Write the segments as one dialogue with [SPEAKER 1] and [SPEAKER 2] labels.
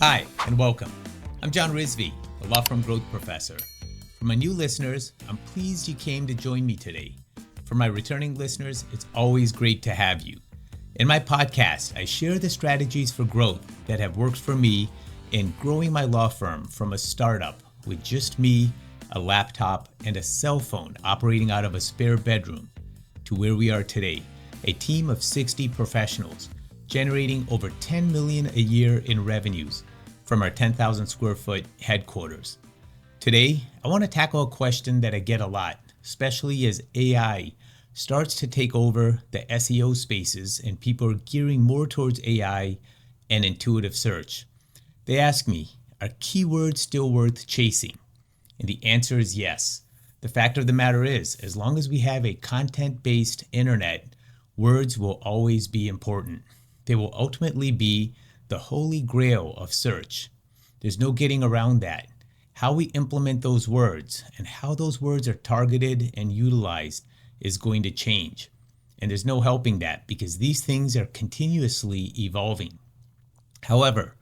[SPEAKER 1] Hi, and welcome. I'm John Rizvi, the law firm growth professor. For my new listeners, I'm pleased you came to join me today. For my returning listeners, it's always great to have you. In my podcast, I share the strategies for growth that have worked for me in growing my law firm from a startup with just me, a laptop, and a cell phone operating out of a spare bedroom to where we are today, a team of 60 professionals generating over $10 million a year in revenues from our 10,000 square foot headquarters. Today, I want to tackle a question that I get a lot, especially as AI starts to take over the SEO spaces and people are gearing more towards AI and intuitive search. They ask me, are keywords still worth chasing? And the answer is yes. The fact of the matter is, as long as we have a content-based internet, words will always be important. They will ultimately be the holy grail of search. There's no getting around that. How we implement those words and how those words are targeted and utilized is going to change. And there's no helping that because these things are continuously evolving. However,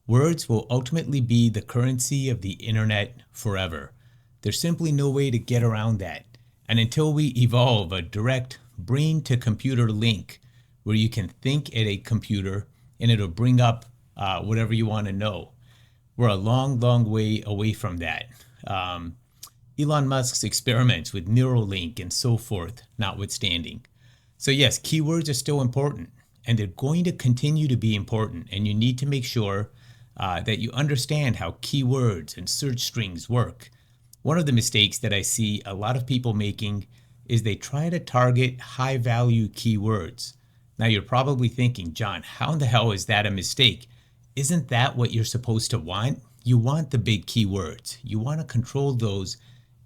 [SPEAKER 1] words will ultimately be the currency of the internet forever. There's simply no way to get around that. And until we evolve a direct brain-to-computer link where you can think at a computer and it'll bring up whatever you want to know, we're a long, long way away from that. Elon Musk's experiments with Neuralink and so forth notwithstanding. So yes, keywords are still important and they're going to continue to be important, and you need to make sure that you understand how keywords and search strings work. One of the mistakes that I see a lot of people making is they try to target high value keywords. Now you're probably thinking, John, how in the hell is that a mistake? Isn't that what you're supposed to want? You want the big keywords. You want to control those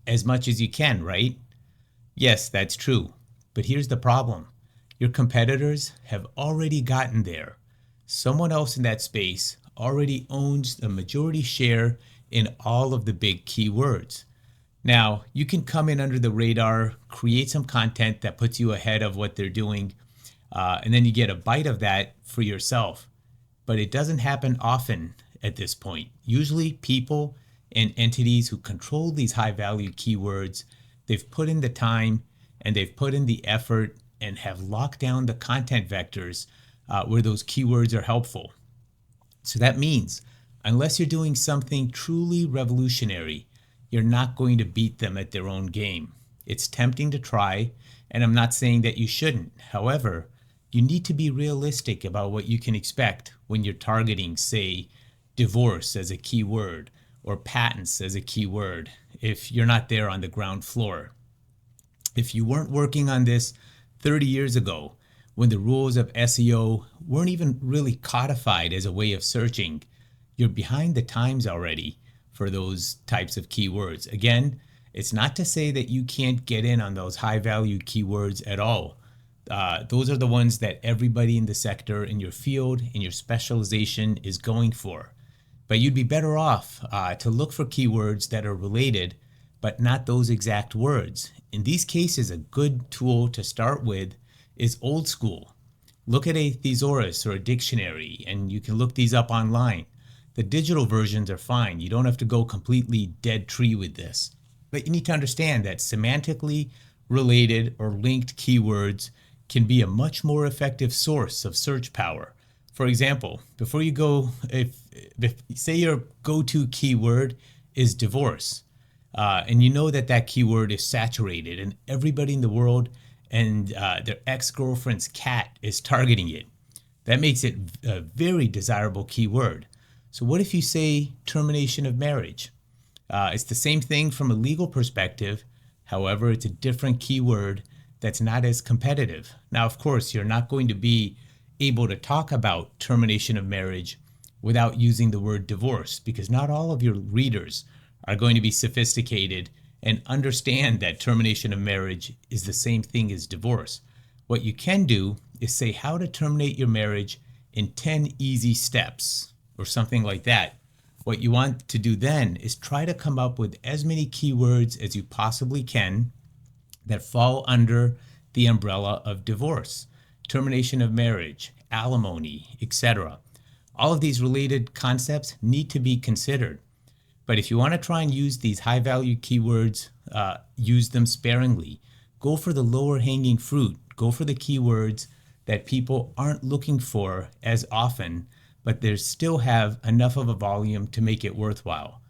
[SPEAKER 1] as much as you can, right? Yes, that's true. But here's the problem. Your competitors have already gotten there. Someone else in that space already owns the majority share in all of the big keywords. Now, you can come in under the radar, create some content that puts you ahead of what they're doing, and then you get a bite of that for yourself. But it doesn't happen often at this point. Usually people and entities who control these high value keywords, they've put in the time and they've put in the effort and have locked down the content vectors where those keywords are helpful. So that means unless you're doing something truly revolutionary, you're not going to beat them at their own game. It's tempting to try, and I'm not saying that you shouldn't. However, you need to be realistic about what you can expect when you're targeting, say, divorce as a keyword or patents as a keyword if you're not there on the ground floor. If you weren't working on this 30 years ago, when the rules of SEO weren't even really codified as a way of searching, you're behind the times already for those types of keywords. Again, it's not to say that you can't get in on those high value keywords at all. Those are the ones that everybody in the sector, in your field, in your specialization is going for. But you'd be better off to look for keywords that are related, but not those exact words. In these cases, a good tool to start with is old school. Look at a thesaurus or a dictionary, and you can look these up online. The digital versions are fine. You don't have to go completely dead tree with this. But you need to understand that semantically related or linked keywords can be a much more effective source of search power. For example, before you go, if say your go-to keyword is divorce, and you know that that keyword is saturated and everybody in the world and their ex-girlfriend's cat is targeting it, that makes it a very desirable keyword. So what if you say termination of marriage? It's the same thing from a legal perspective. However, it's a different keyword that's not as competitive. Now, of course, you're not going to be able to talk about termination of marriage without using the word divorce, because not all of your readers are going to be sophisticated and understand that termination of marriage is the same thing as divorce. What you can do is say how to terminate your marriage in 10 easy steps or something like that. What you want to do then is try to come up with as many keywords as you possibly can that fall under the umbrella of divorce, termination of marriage, alimony, etc. All of these related concepts need to be considered. But if you want to try and use these high value keywords, use them sparingly. Go for the lower hanging fruit. Go for the keywords that people aren't looking for as often, but they still have enough of a volume to make it worthwhile.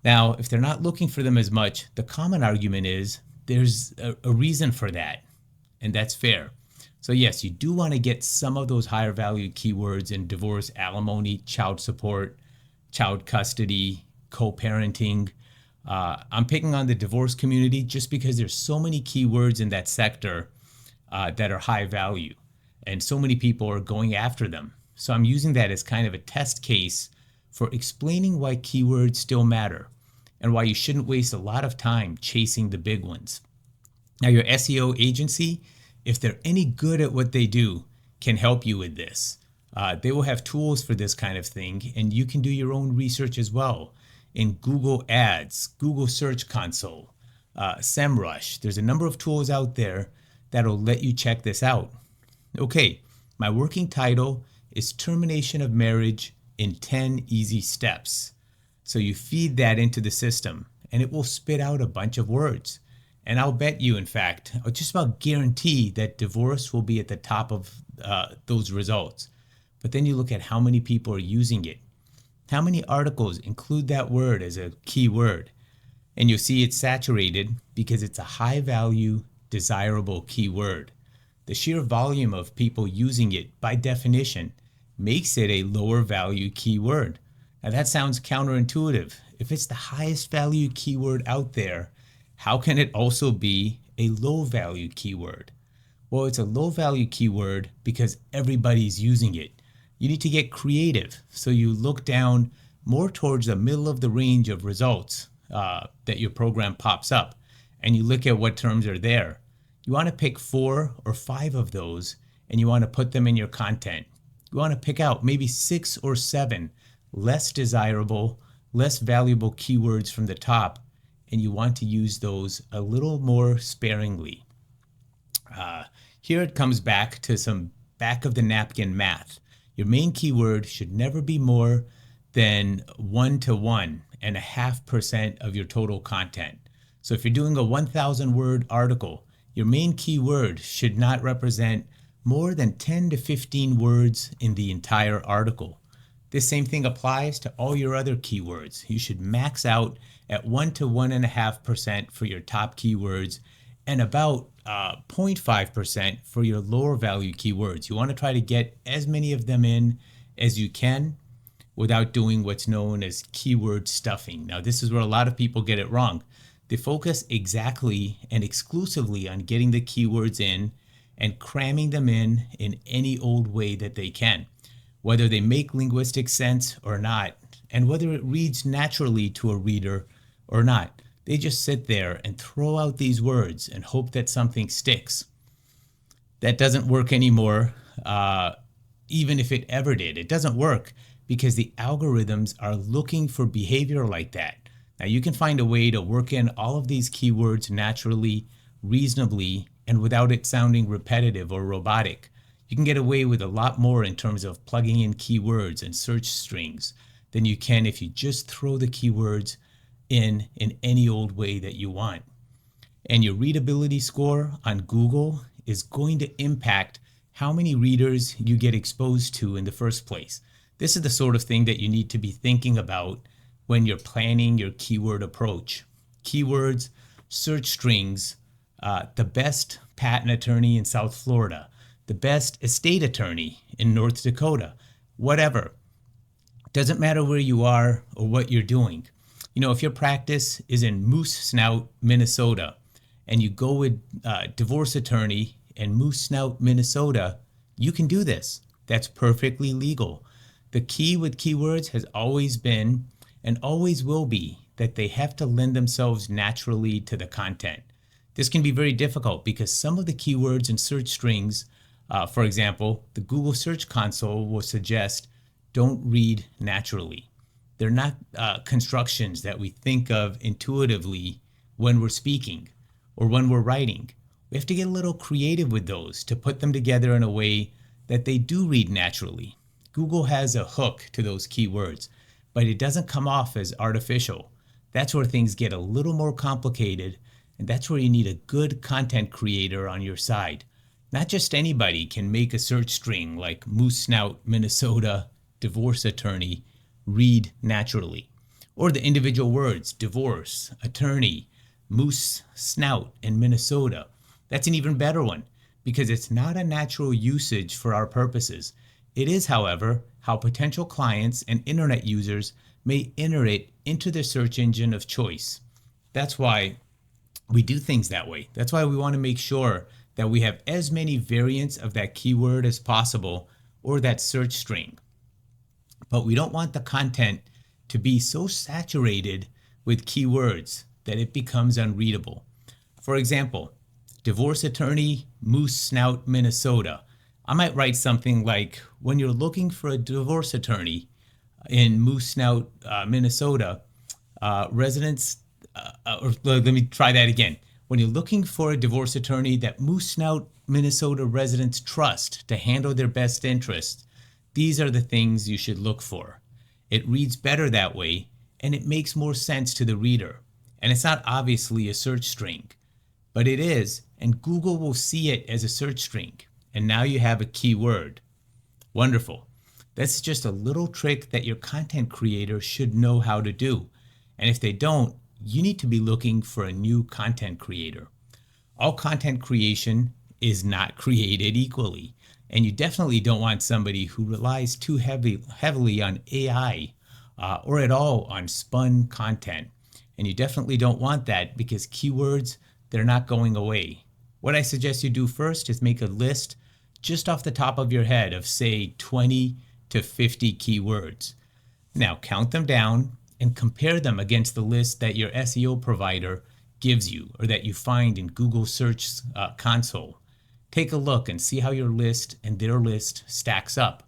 [SPEAKER 1] Now, if they're not looking for them as much, the common argument is there's a reason for that, and that's fair. So yes, you do want to get some of those higher value keywords in divorce, alimony, child support, child custody, co-parenting. I'm picking on the divorce community just because there's so many keywords in that sector that are high value, and so many people are going after them. So I'm using that as kind of a test case for explaining why keywords still matter and why you shouldn't waste a lot of time chasing the big ones. Now, your SEO agency, if they're any good at what they do, can help you with this. They will have tools for this kind of thing, and you can do your own research as well in Google Ads, Google Search Console, Semrush. There's a number of tools out there that'll let you check this out. Okay, my working title is Termination of Marriage in 10 Easy Steps. So you feed that into the system, and it will spit out a bunch of words. And I'll bet you, in fact, I'll just about guarantee that divorce will be at the top of those results. But then you look at how many people are using it. How many articles include that word as a keyword? And you'll see it's saturated because it's a high value, desirable keyword. The sheer volume of people using it, by definition, makes it a lower value keyword. Now that sounds counterintuitive. If it's the highest value keyword out there, how can it also be a low value keyword? Well, it's a low value keyword because everybody's using it. You need to get creative. So you look down more towards the middle of the range of results that your program pops up, and you look at what terms are there. You want to pick 4 or 5 of those, and you want to put them in your content. You want to pick out maybe 6 or 7 less desirable, less valuable keywords from the top, and you want to use those a little more sparingly. Here it comes back to some back of the napkin math. Your main keyword should never be more than 1 to 1.5% of your total content. So if you're doing a 1,000 word article, your main keyword should not represent more than 10 to 15 words in the entire article. This same thing applies to all your other keywords. You should max out at 1 to 1.5% for your top keywords and about 0.5% for your lower value keywords. You want to try to get as many of them in as you can without doing what's known as keyword stuffing. Now, this is where a lot of people get it wrong. They focus exactly and exclusively on getting the keywords in and cramming them in any old way that they can, whether they make linguistic sense or not, and whether it reads naturally to a reader or not. They just sit there and throw out these words and hope that something sticks. That doesn't work anymore, even if it ever did. It doesn't work because the algorithms are looking for behavior like that. Now, you can find a way to work in all of these keywords naturally, reasonably, and without it sounding repetitive or robotic. You can get away with a lot more in terms of plugging in keywords and search strings than you can if you just throw the keywords in any old way that you want. And your readability score on Google is going to impact how many readers you get exposed to in the first place. This is the sort of thing that you need to be thinking about when you're planning your keyword approach. Keywords, search strings, the best patent attorney in South Florida, the best estate attorney in North Dakota, whatever. Doesn't matter where you are or what you're doing. You know, if your practice is in Moose Snout, Minnesota, and you go with divorce attorney in Moose Snout, Minnesota, you can do this. That's perfectly legal. The key with keywords has always been and always will be that they have to lend themselves naturally to the content. This can be very difficult because some of the keywords in search strings, for example, the Google Search Console will suggest don't read naturally. They're not constructions that we think of intuitively when we're speaking or when we're writing. We have to get a little creative with those to put them together in a way that they do read naturally. Google has a hook to those keywords, but it doesn't come off as artificial. That's where things get a little more complicated, and that's where you need a good content creator on your side. Not just anybody can make a search string like moose snout, Minnesota, divorce attorney, read naturally. Or the individual words, divorce, attorney, moose snout, and Minnesota. That's an even better one because it's not a natural usage for our purposes. It is, however, how potential clients and internet users may enter it into their search engine of choice. That's why we do things that way. That's why we want to make sure that we have as many variants of that keyword as possible or that search string. But we don't want the content to be so saturated with keywords that it becomes unreadable. For example, divorce attorney, moose snout, Minnesota. I might write something like, when you're looking for a divorce attorney in moose snout, Minnesota, residents, or let me try that again. When you're looking for a divorce attorney that moose snout, Minnesota residents trust to handle their best interests, these are the things you should look for. It reads better that way, and it makes more sense to the reader. And it's not obviously a search string, but it is, and Google will see it as a search string. And now you have a keyword. Wonderful. That's just a little trick that your content creator should know how to do. And if they don't, you need to be looking for a new content creator. All content creation is not created equally. And you definitely don't want somebody who relies too heavily on AI or at all on spun content. And you definitely don't want that because keywords, they're not going away. What I suggest you do first is make a list just off the top of your head of say 20 to 50 keywords. Now count them down and compare them against the list that your SEO provider gives you or that you find in Google Search Console. Take a look and see how your list and their list stacks up.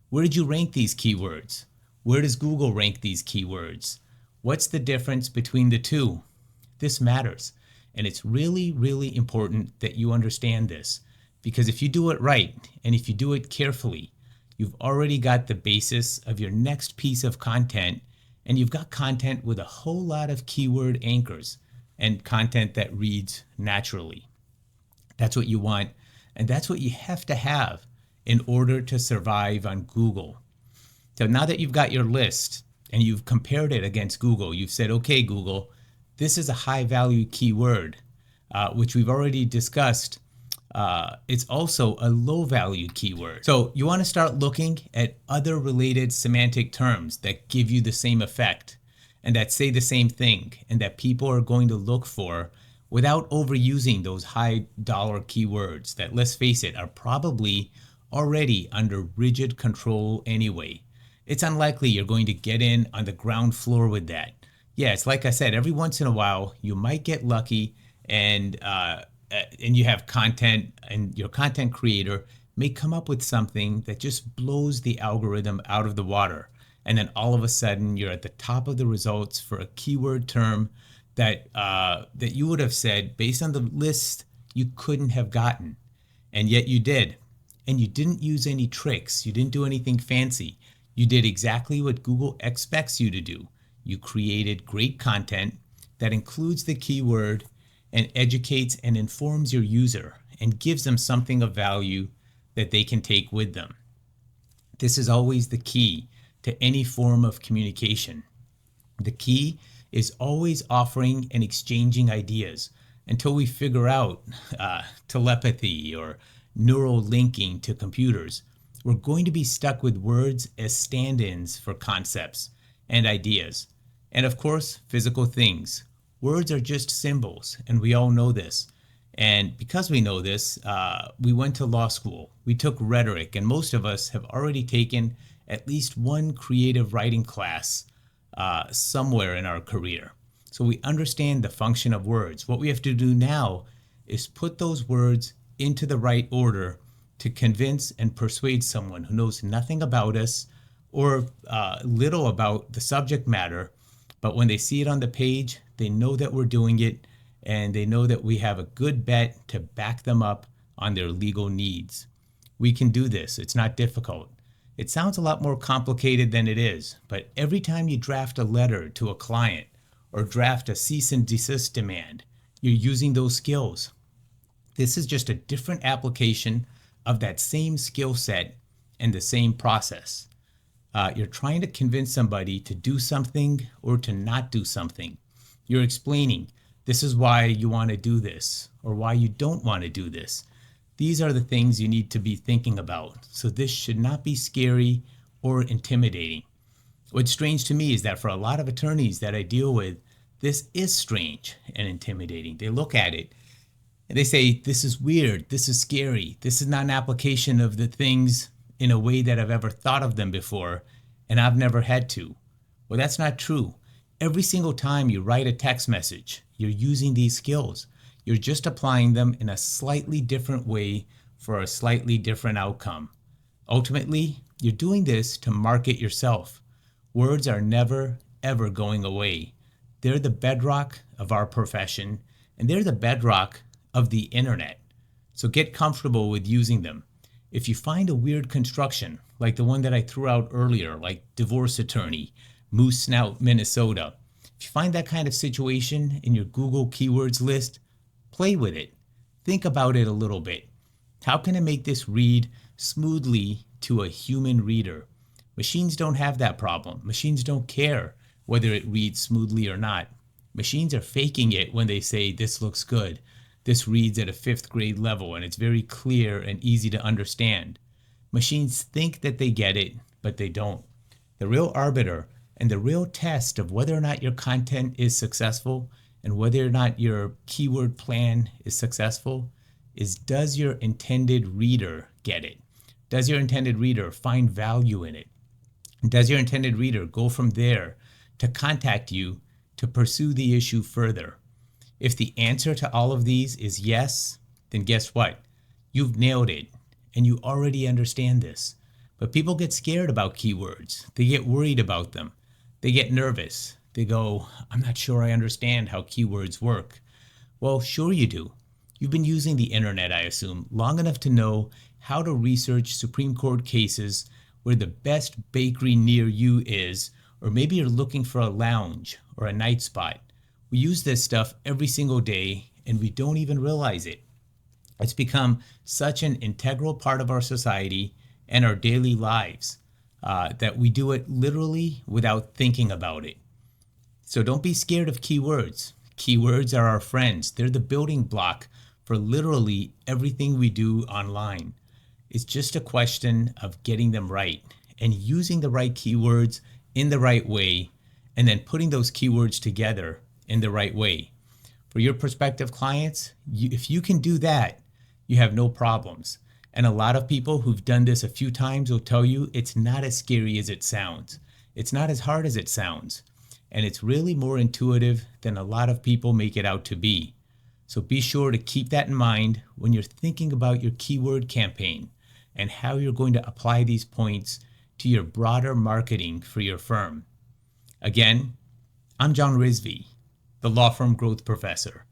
[SPEAKER 1] Where did you rank these keywords? Where does Google rank these keywords? What's the difference between the two? This matters. And it's really, really important that you understand this, because if you do it right and if you do it carefully, you've already got the basis of your next piece of content, and you've got content with a whole lot of keyword anchors and content that reads naturally. That's what you want, and that's what you have to have in order to survive on Google. So now that you've got your list and you've compared it against Google, you've said, okay, Google, this is a high value keyword, which we've already discussed. It's also a low value keyword. So you want to start looking at other related semantic terms that give you the same effect and that say the same thing and that people are going to look for without overusing those high dollar keywords that, let's face it, are probably already under rigid control anyway. It's unlikely you're going to get in on the ground floor with that. Yeah, it's like I said, every once in a while you might get lucky and you have content, and your content creator may come up with something that just blows the algorithm out of the water. And then all of a sudden you're at the top of the results for a keyword term that you would have said based on the list you couldn't have gotten. And yet you did. And you didn't use any tricks. You didn't do anything fancy. You did exactly what Google expects you to do. You created great content that includes the keyword and educates and informs your user and gives them something of value that they can take with them. This is always the key to any form of communication. The key is always offering and exchanging ideas until we figure out telepathy or neural linking to computers. We're going to be stuck with words as stand-ins for concepts and ideas. And of course, physical things. Words are just symbols, and we all know this. And because we know this, we went to law school. We took rhetoric, and most of us have already taken at least one creative writing class somewhere in our career. So we understand the function of words. What we have to do now is put those words into the right order to convince and persuade someone who knows nothing about us or little about the subject matter, but when they see it on the page, they know that we're doing it, and they know that we have a good bet to back them up on their legal needs. We can do this. It's not difficult. It sounds a lot more complicated than it is, but every time you draft a letter to a client or draft a cease and desist demand, you're using those skills. This is just a different application of that same skill set and the same process. You're trying to convince somebody to do something or to not do something. You're explaining, this is why you want to do this or why you don't want to do this. These are the things you need to be thinking about. So this should not be scary or intimidating. What's strange to me is that for a lot of attorneys that I deal with, this is strange and intimidating. They look at it and they say, this is weird, this is scary, this is not an application of the things in a way that I've ever thought of them before, and I've never had to. Well, that's not true. Every single time you write a text message, you're using these skills. You're just applying them in a slightly different way for a slightly different outcome. Ultimately, you're doing this to market yourself. Words are never, ever going away. They're the bedrock of our profession, and they're the bedrock of the internet. So get comfortable with using them. If you find a weird construction, like the one that I threw out earlier, like divorce attorney, Moose Snout, Minnesota, if you find that kind of situation in your Google keywords list, play with it. Think about it a little bit. How can I make this read smoothly to a human reader? Machines don't have that problem. Machines don't care whether it reads smoothly or not. Machines are faking it when they say this looks good. This reads at a 5th grade level and it's very clear and easy to understand. Machines think that they get it, but they don't. The real arbiter and the real test of whether or not your content is successful and whether or not your keyword plan is successful is, does your intended reader get it? Does your intended reader find value in it? Does your intended reader go from there to contact you to pursue the issue further? If the answer to all of these is yes, then guess what? You've nailed it and you already understand this. But people get scared about keywords. They get worried about them. They get nervous. They go, I'm not sure I understand how keywords work. Well, sure you do. You've been using the internet, I assume, long enough to know how to research Supreme Court cases, where the best bakery near you is, or maybe you're looking for a lounge or a night spot. We use this stuff every single day and we don't even realize it. It's become such an integral part of our society and our daily lives that we do it literally without thinking about it. So don't be scared of keywords. Keywords are our friends. They're the building block for literally everything we do online. It's just a question of getting them right and using the right keywords in the right way, and then putting those keywords together in the right way. For your prospective clients, if you can do that, you have no problems. And a lot of people who've done this a few times will tell you it's not as scary as it sounds. It's not as hard as it sounds. And it's really more intuitive than a lot of people make it out to be. So be sure to keep that in mind when you're thinking about your keyword campaign and how you're going to apply these points to your broader marketing for your firm. Again, I'm John Rizvi, the law firm growth professor.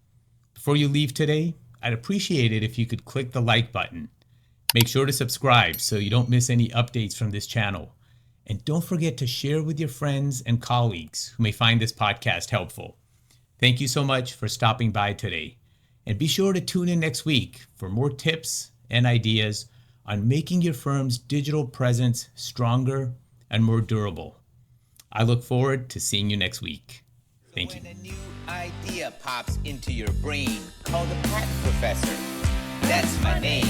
[SPEAKER 1] Before you leave today, I'd appreciate it if you could click the like button. Make sure to subscribe so you don't miss any updates from this channel. And don't forget to share with your friends and colleagues who may find this podcast helpful. Thank you so much for stopping by today. And be sure to tune in next week for more tips and ideas on making your firm's digital presence stronger and more durable. I look forward to seeing you next week. Thank you.
[SPEAKER 2] When a new idea pops into your brain, call the patent professor. That's my name.